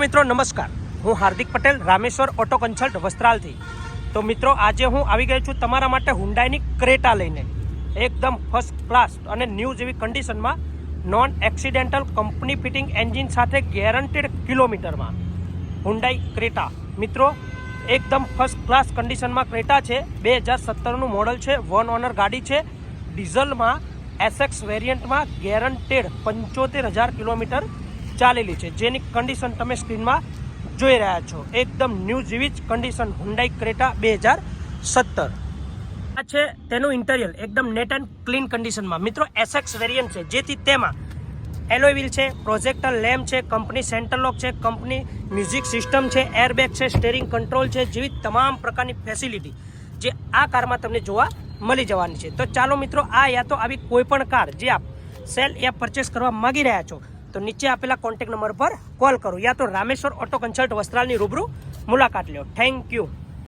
મિત્રો નમસ્કાર, હું હાર્દિક પટેલ, રામેશ્વર ઓટો કન્સલ્ટ વસ્ત્રાલથી। તો મિત્રો આજે હું આવી ગયો છું તમારા માટે હુન્ડાઈની ક્રેટા લઈને, એકદમ ફર્સ્ટ ક્લાસ અને ન્યૂ જેવી કન્ડિશનમાં, non accidental company fitting engine સાથે ગેરંટેડ કિલોમીટરમાં હુન્ડાઈ ક્રેટા। મિત્રો એકદમ ફર્સ્ટ ક્લાસ કન્ડિશનમાં ક્રેટા છે, 2017નું મોડલ છે, 1 ઓનર ગાડી છે, ડીઝલમાં એસએક્સ વેરિયન્ટમાં ગેરંટેડ 75,000 કિલોમીટર ચાલેલી છે, જેની કન્ડિશન તમે સ્ક્રીનમાં જોઈ રહ્યા છો। એકદમ ન્યૂ જેવી જ કન્ડિશન હુન્ડાઈ ક્રેટા 2017 આ છે તેનું ઇન્ટિરિયર, એકદમ નેટ એન્ડ ક્લીન કન્ડિશનમાં। મિત્રો એસએક્સ વેરિયન્ટ છે, જેથી તેમાં એલોય વ્હીલ છે, પ્રોજેક્ટર લેમ્પ છે, કંપની સેન્ટર લોક છે, કંપની મ્યુઝિક સિસ્ટમ છે, એરબેગ છે, સ્ટેરિંગ કંટ્રોલ છે, જેવી તમામ પ્રકારની ફેસિલિટી જે આ કારમાં તમને જોવા મળી જવાની છે। તો ચાલો મિત્રો, આ યા તો આવી કોઈ પણ કાર જે આપ સેલ યા પરચેસ કરવા માંગી રહ્યા છો તો નીચે આપેલા કોન્ટેક્ટ નંબર પર કોલ કરો, યા તો રામેશ્વર ઓટો કન્સલ્ટ વસ્ત્રાલની રૂબરૂ મુલાકાત લો। Thank you.